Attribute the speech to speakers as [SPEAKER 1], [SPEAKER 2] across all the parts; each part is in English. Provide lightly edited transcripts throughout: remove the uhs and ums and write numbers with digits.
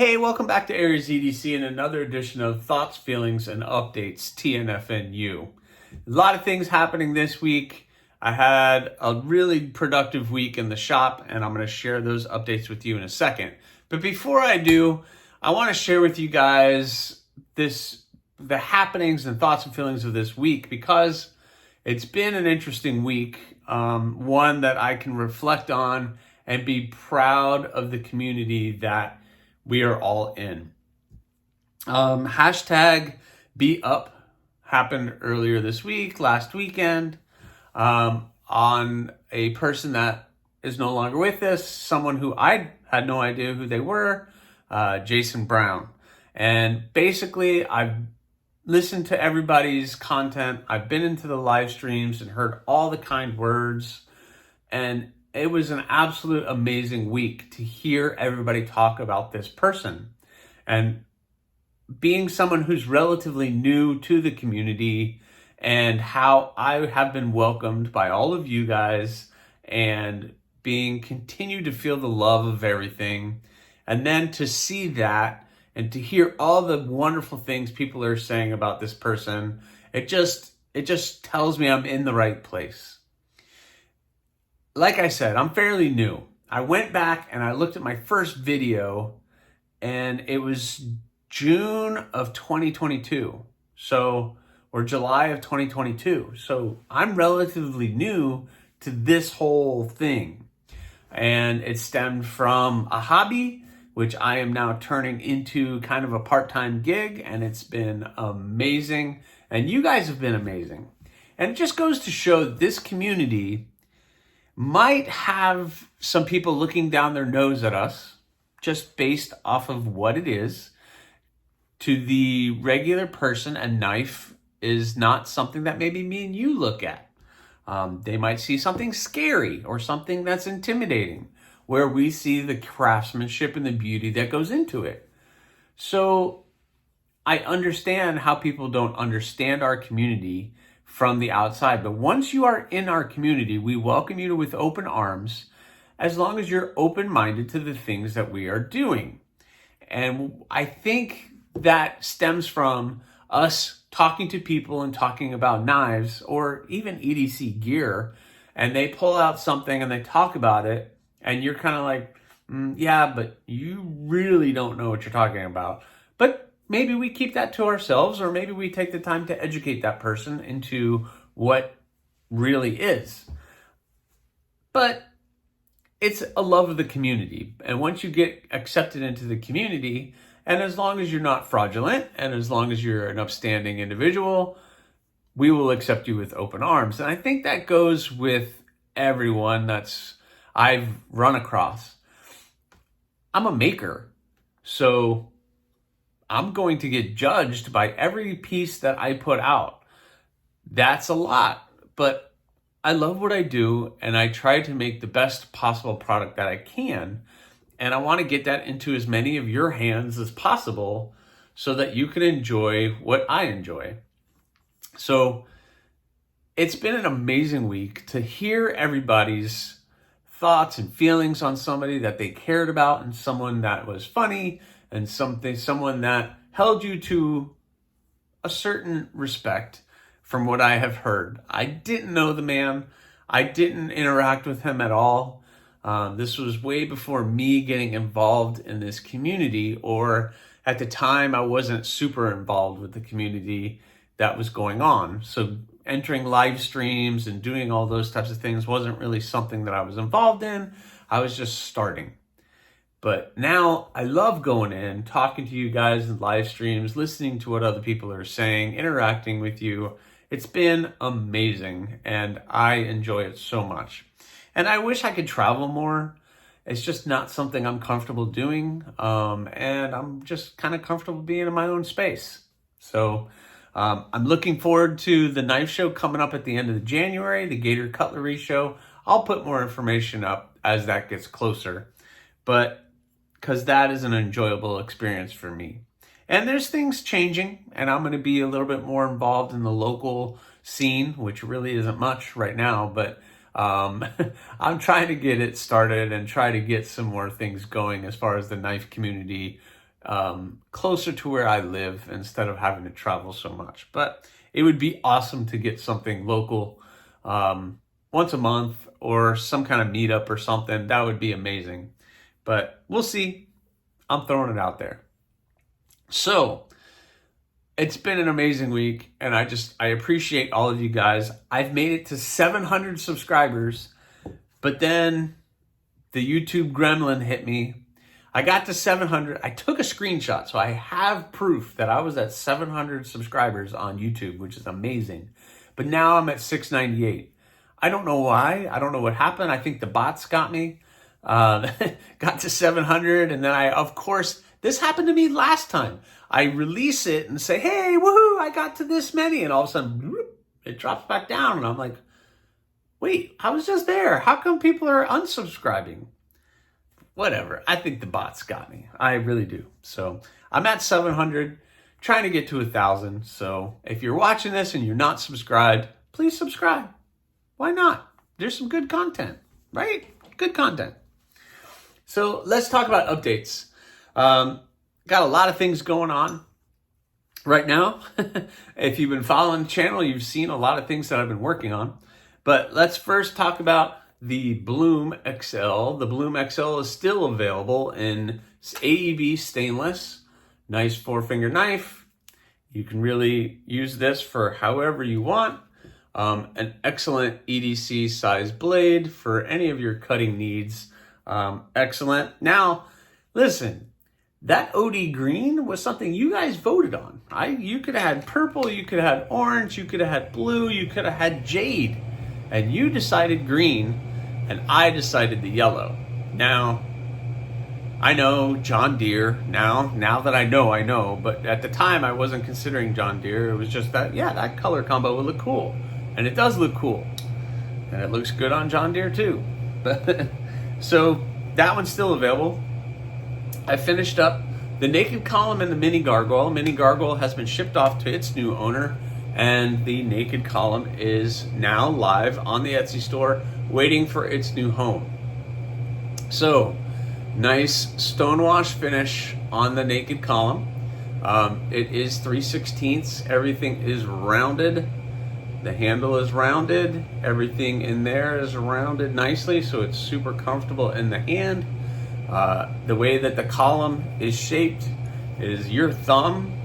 [SPEAKER 1] Hey, welcome back to Aries EDC and another edition of Thoughts, Feelings, and Updates, TNFNU. A lot of things happening this week. I had a really productive week in the shop, and I'm going to share those updates with you in a second. But before I do, I want to share with you guys the happenings and thoughts and feelings of this week, because it's been an interesting week, one that I can reflect on and be proud of the community that we are all in. Hashtag Be Up happened earlier this week, last weekend, on a person that is no longer with us, someone who I had no idea who they were, Jason Brown. And basically, I've listened to everybody's content. I've been into the live streams and heard all the kind words. And it was an absolute amazing week to hear everybody talk about this person. And being someone who's relatively new to the community, and how I have been welcomed by all of you guys and continue to feel the love of everything. And then to see that and to hear all the wonderful things people are saying about this person, it just tells me I'm in the right place. Like I said, I'm fairly new. I went back and I looked at my first video, and it was June of 2022. Or July of 2022. So I'm relatively new to this whole thing. And it stemmed from a hobby, which I am now turning into kind of a part-time gig, and it's been amazing. And you guys have been amazing. And it just goes to show that this community might have some people looking down their nose at us just based off of what it is. To the regular person, a knife is not something that maybe me and you look at. They might see something scary or something that's intimidating, where we see the craftsmanship and the beauty that goes into it. So I understand how people don't understand our community from the outside. But once you are in our community, we welcome you with open arms, as long as you're open-minded to the things that we are doing. And I think that stems from us talking to people and talking about knives or even EDC gear, and they pull out something and they talk about it, and you're kind of like, yeah, but you really don't know what you're talking about. But maybe we keep that to ourselves, or maybe we take the time to educate that person into what really is. But it's a love of the community. And once you get accepted into the community, and as long as you're not fraudulent, and as long as you're an upstanding individual, we will accept you with open arms. And I think that goes with everyone I've run across. I'm a maker, so I'm going to get judged by every piece that I put out. That's a lot, but I love what I do, and I try to make the best possible product that I can. And I want to get that into as many of your hands as possible so that you can enjoy what I enjoy. So it's been an amazing week to hear everybody's thoughts and feelings on somebody that they cared about, and someone that was funny, and someone that held you to a certain respect from what I have heard. I didn't know the man. I didn't interact with him at all. This was way before me getting involved in this community, or at the time I wasn't super involved with the community that was going on. So entering live streams and doing all those types of things wasn't really something that I was involved in. I was just starting. But now I love going in, talking to you guys in live streams, listening to what other people are saying, interacting with you. It's been amazing, and I enjoy it so much. And I wish I could travel more. It's just not something I'm comfortable doing. And I'm just kind of comfortable being in my own space. So I'm looking forward to the knife show coming up at the end of January, the Gator Cutlery show. I'll put more information up as that gets closer. But because that is an enjoyable experience for me. And there's things changing, and I'm going to be a little bit more involved in the local scene, which really isn't much right now, but I'm trying to get it started and try to get some more things going as far as the knife community closer to where I live instead of having to travel so much. But it would be awesome to get something local once a month or some kind of meetup or something. That would be amazing. But we'll see. I'm throwing it out there. So it's been an amazing week, and I appreciate all of you guys. I've made it to 700 subscribers, but then the YouTube gremlin hit me. I got to 700. I took a screenshot, so I have proof that I was at 700 subscribers on YouTube, which is amazing. But now I'm at 698. I don't know why. I don't know what happened. I think the bots got me. Got to 700, and then of course, this happened to me last time. I release it and say, hey, woohoo, I got to this many, and all of a sudden, it drops back down, and I'm like, wait, I was just there. How come people are unsubscribing? Whatever. I think the bots got me. I really do. So I'm at 700, trying to get to 1,000. So if you're watching this and you're not subscribed, please subscribe. Why not? There's some good content, right? Good content. So let's talk about updates. Got a lot of things going on right now. If you've been following the channel, you've seen a lot of things that I've been working on. But let's first talk about the Bloom XL. The Bloom XL is still available in AEB stainless. Nice 4-finger knife. You can really use this for however you want. An excellent EDC size blade for any of your cutting needs. Excellent. Now, listen, that OD green was something you guys voted on. You could have had purple, you could have had orange, you could have had blue, you could have had jade. And you decided green, and I decided the yellow. Now, I know John Deere. Now that I know. But at the time, I wasn't considering John Deere. It was just that, yeah, that color combo would look cool. And it does look cool. And it looks good on John Deere, too. So that one's still available. I finished up the Naked Column and the Mini Gargoyle. Mini Gargoyle has been shipped off to its new owner, and the Naked Column is now live on the Etsy store, waiting for its new home. So, nice stonewash finish on the Naked Column. It is 3/16. Everything is rounded. The handle is rounded. Everything in there is rounded nicely, so it's super comfortable in the hand. The way that the column is shaped is your thumb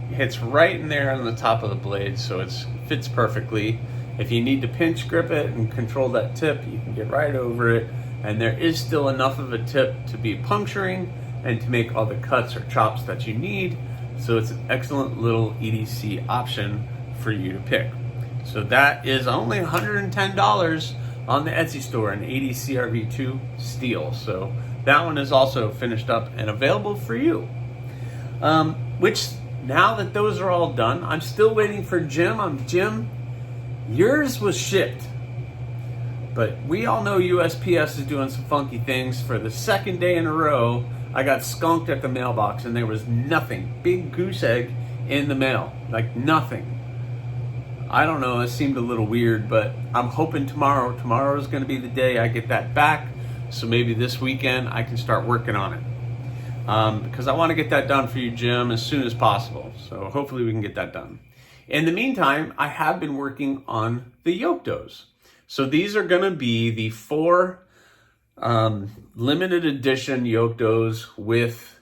[SPEAKER 1] hits right in there on the top of the blade, so it fits perfectly. If you need to pinch grip it and control that tip, you can get right over it, and there is still enough of a tip to be puncturing and to make all the cuts or chops that you need. So it's an excellent little EDC option for you to pick. So that is only $110 on the Etsy store, an 80 CRV2 steel. So that one is also finished up and available for you. Which, now that those are all done, I'm still waiting for Jim. Jim, yours was shipped, but we all know USPS is doing some funky things. For the second day in a row, I got skunked at the mailbox, and there was nothing. Big goose egg in the mail, like nothing. I don't know, it seemed a little weird, but I'm hoping tomorrow is going to be the day I get that back. So maybe this weekend I can start working on it. Because I want to get that done for you, Jim, as soon as possible. So hopefully we can get that done. In the meantime, I have been working on the yoke does. So these are going to be the 4 limited edition yoke does with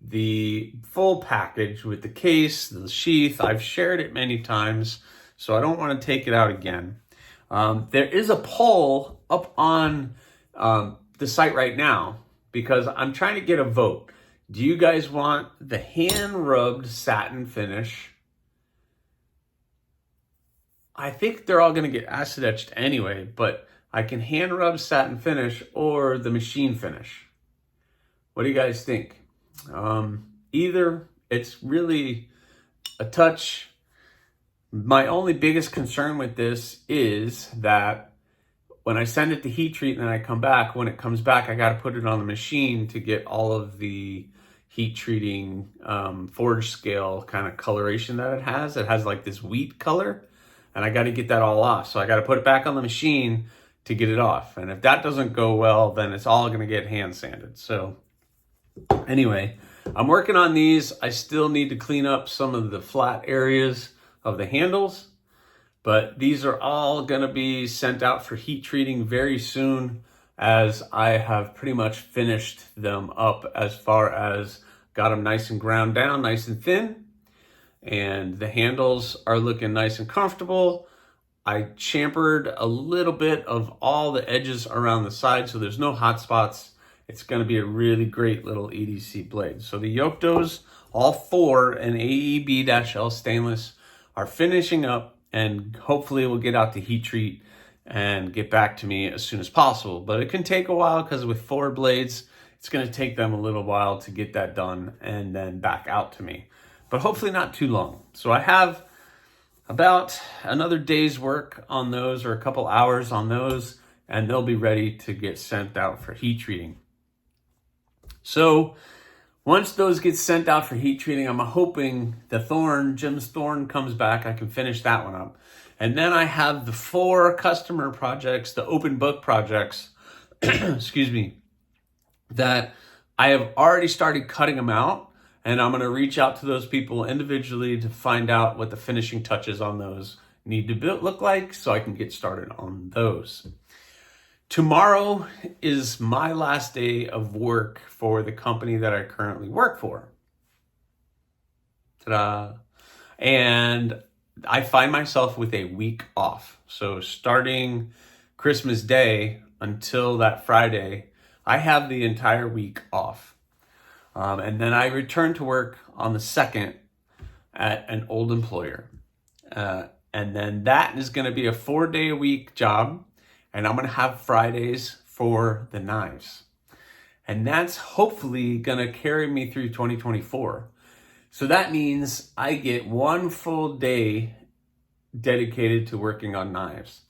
[SPEAKER 1] the full package, with the case, the sheath. I've shared it many times, so I don't want to take it out again. There is a poll up on the site right now because I'm trying to get a vote. Do you guys want the hand-rubbed satin finish? I think they're all going to get acid etched anyway, but I can hand-rub satin finish or the machine finish. What do you guys think? Either. It's really a touch. My only biggest concern with this is that when I send it to heat treat and then I come back, when it comes back, I got to put it on the machine to get all of the heat treating forge scale kind of coloration that it has. It has like this wheat color, and I got to get that all off. So I got to put it back on the machine to get it off. And if that doesn't go well, then it's all going to get hand sanded. So Anyway, I'm working on these. I still need to clean up some of the flat areas of the handles, but these are all going to be sent out for heat treating very soon, as I have pretty much finished them up as far as got them nice and ground down, nice and thin, and the handles are looking nice and comfortable. I chamfered a little bit of all the edges around the side so there's no hot spots. It's going to be a really great little EDC blade. So the Yoctos, all four in AEB-L stainless, are finishing up, and hopefully we'll get out to heat treat and get back to me as soon as possible. But it can take a while because with 4 blades, it's going to take them a little while to get that done and then back out to me. But hopefully not too long. So I have about another day's work on those, or a couple hours on those, and they'll be ready to get sent out for heat treating. So once those get sent out for heat treating, I'm hoping the Jim's Thorn comes back. I can finish that one up. And then I have the 4 customer projects, the open book projects, excuse me, that I have already started cutting them out. And I'm going to reach out to those people individually to find out what the finishing touches on those need to look like so I can get started on those. Tomorrow is my last day of work for the company that I currently work for. Ta-da! And I find myself with a week off. So starting Christmas Day until that Friday, I have the entire week off. And then I return to work on the 2nd at an old employer. And then that is going to be a 4-day-a-week job. And I'm going to have Fridays for the knives. And that's hopefully going to carry me through 2024. So that means I get 1 full day dedicated to working on knives.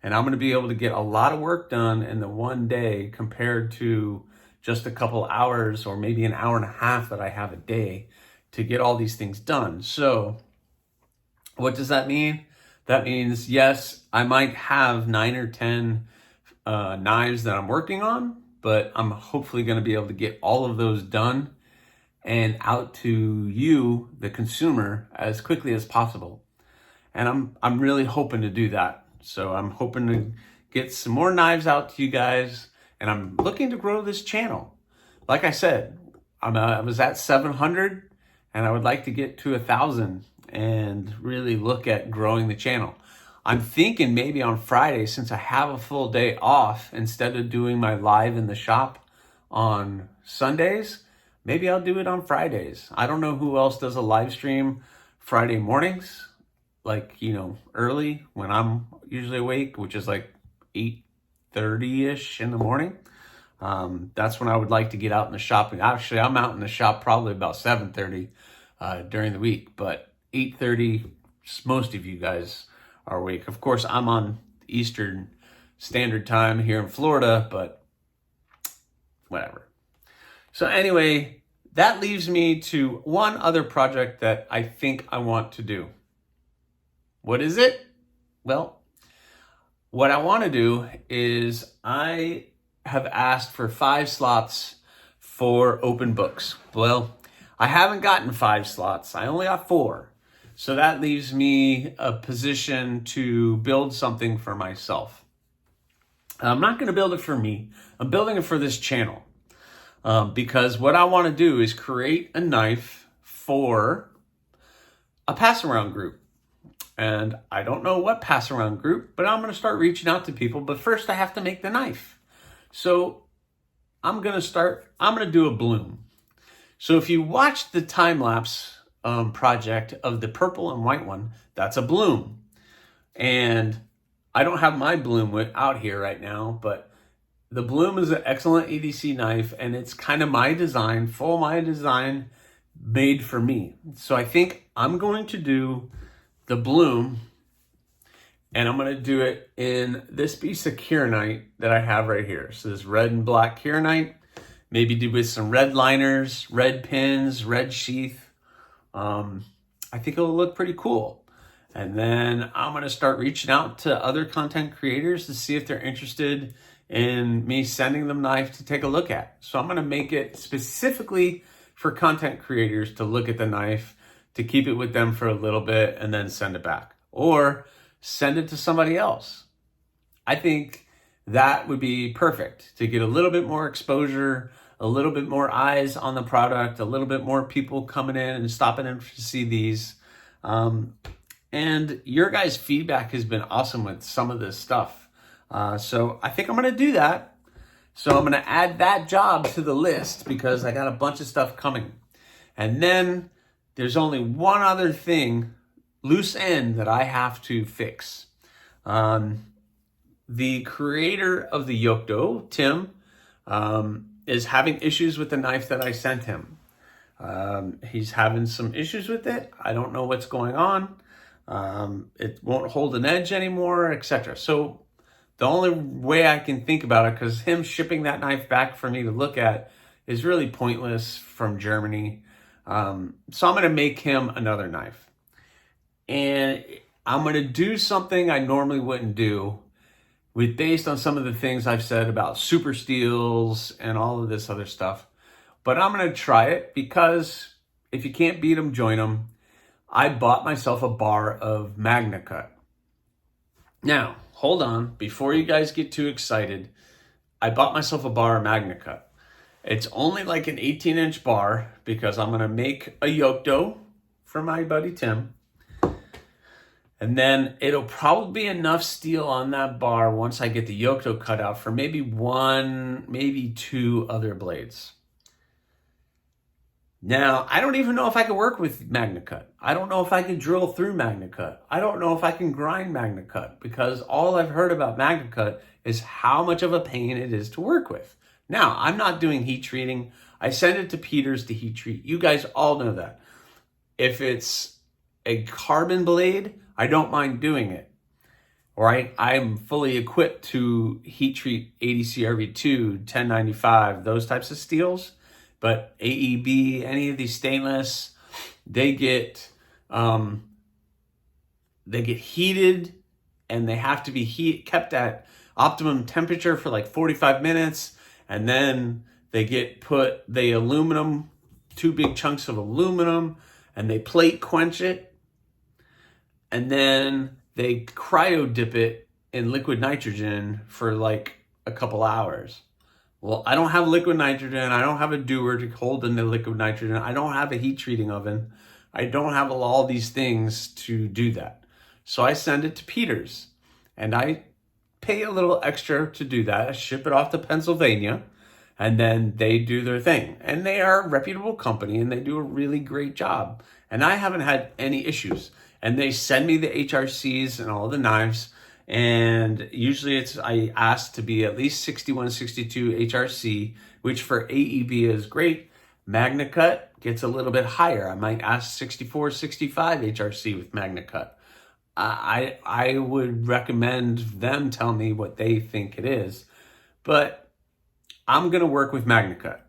[SPEAKER 1] And I'm going to be able to get a lot of work done in the 1 day compared to just a couple hours or maybe an hour and a half that I have a day to get all these things done. So what does that mean? That means, yes, I might have 9 or 10 knives that I'm working on, but I'm hopefully going to be able to get all of those done and out to you, the consumer, as quickly as possible. And I'm really hoping to do that. So I'm hoping to get some more knives out to you guys, and I'm looking to grow this channel. Like I said, I was at 700, and I would like to get to 1,000 and really look at growing the channel. I'm thinking maybe on Friday, since I have a full day off, instead of doing my live in the shop on Sundays, maybe I'll do it on Fridays. I don't know who else does a live stream Friday mornings, like, early when I'm usually awake, which is like 8:30-ish in the morning. That's when I would like to get out in the shop. And actually, I'm out in the shop probably about 7:30 during the week, but 8:30, most of you guys are awake. Of course, I'm on Eastern Standard Time here in Florida, but whatever. So anyway, that leaves me to one other project that I think I want to do. What is it? Well, what I want to do is I have asked for 5 slots for open books. Well, I haven't gotten 5 slots. I only got 4. So that leaves me a position to build something for myself. I'm not going to build it for me. I'm building it for this channel. Because what I want to do is create a knife for a pass-around group. And I don't know what pass-around group, but I'm going to start reaching out to people. But first I have to make the knife. So I'm going to do a bloom. So if you watch the time-lapse project of the purple and white one, that's a bloom. And I don't have my bloom out here right now, but the bloom is an excellent EDC knife, and it's kind of my design, made for me. So I think I'm going to do the bloom, and I'm going to do it in this piece of kyanite that I have right here. So this red and black kyanite, maybe do with some red liners, red pins, red sheath. I think it'll look pretty cool. And then I'm going to start reaching out to other content creators to see if they're interested in me sending them knife to take a look at. So I'm going to make it specifically for content creators to look at the knife, to keep it with them for a little bit and then send it back, or send it to somebody else. I think that would be perfect to get a little bit more exposure, a little bit more eyes on the product, a little bit more people coming in and stopping in to see these. And your guys' feedback has been awesome with some of this stuff. So I think I'm going to do that. So I'm going to add that job to the list because I got a bunch of stuff coming. And then there's only one other thing, loose end, that I have to fix. The creator of the Yokdo, Tim, is having issues with the knife that I sent him. He's having some issues with it. I don't know what's going on. It won't hold an edge anymore, etc. So the only way I can think about it, because him shipping that knife back for me to look at is really pointless from Germany. So I'm going to make him another knife. And I'm going to do something I normally wouldn't do based on some of the things I've said about super steels and all of this other stuff. But I'm going to try it because if you can't beat them, join them. I bought myself a bar of MagnaCut. Now, hold on. Before you guys get too excited, I bought myself a bar of MagnaCut. It's only like an 18-inch bar because I'm going to make a Yokdo for my buddy Tim. And then it'll probably be enough steel on that bar once I get the Yokdo cut out for maybe one, maybe two other blades. Now, I don't even know if I can work with MagnaCut. I don't know if I can drill through MagnaCut. I don't know if I can grind MagnaCut because all I've heard about MagnaCut is how much of a pain it is to work with. Now, I'm not doing heat treating. I send it to Peters to heat treat. You guys all know that. If it's a carbon blade, I don't mind doing it. Right? I'm fully equipped to heat treat 80CRV2, 1095, those types of steels. But AEB, any of these stainless, they get heated, and they have to be kept at optimum temperature for like 45 minutes. And then they aluminum, 2 big chunks of aluminum, and they plate quench it. And then they cryo dip it in liquid nitrogen for like a couple hours. Well, I don't have liquid nitrogen. I don't have a dewar to hold in the liquid nitrogen. I don't have a heat treating oven. I don't have all these things to do that. So I send it to Peters, and I pay a little extra to do that. I ship it off to Pennsylvania, and then they do their thing. And they are a reputable company, and they do a really great job. And I haven't had any issues. And they send me the HRCs and all the knives. And usually I ask to be at least 61, 62 HRC, which for AEB is great. MagnaCut gets a little bit higher. I might ask 64, 65 HRC with MagnaCut. I would recommend them tell me what they think it is. But I'm going to work with MagnaCut.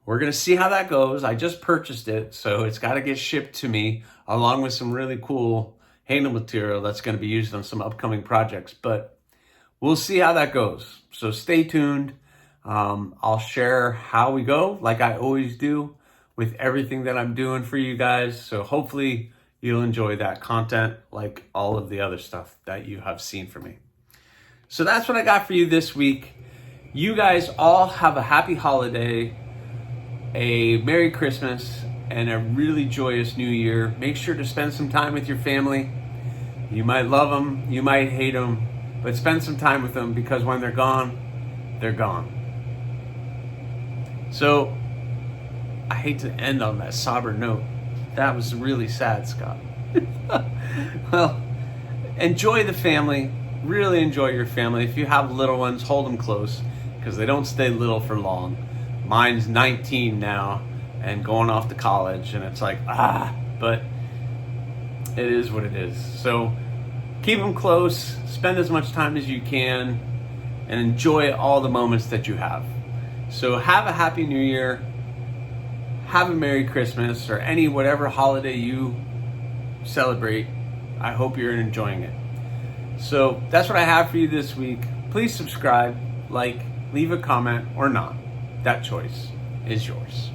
[SPEAKER 1] We're going to see how that goes. I just purchased it, so it's got to get shipped to me along with some really cool handle material that's going to be used on some upcoming projects. But we'll see how that goes. So stay tuned. I'll share how we go, like I always do, with everything that I'm doing for you guys. So hopefully you'll enjoy that content like all of the other stuff that you have seen from me. So that's what I got for you this week. You guys all have a happy holiday, a Merry Christmas, and a really joyous New Year. Make sure to spend some time with your family. You might love them, you might hate them, but spend some time with them because when they're gone, they're gone. So, I hate to end on that somber note. That was really sad, Scott. Well, enjoy the family. Really enjoy your family. If you have little ones, hold them close because they don't stay little for long. Mine's 19 now and going off to college, and it's like, but it is what it is. So keep them close, spend as much time as you can, and enjoy all the moments that you have. So have a happy New Year, have a Merry Christmas, or any whatever holiday you celebrate. I hope you're enjoying it. So that's what I have for you this week. Please subscribe. like, leave a comment, or not. That choice is yours.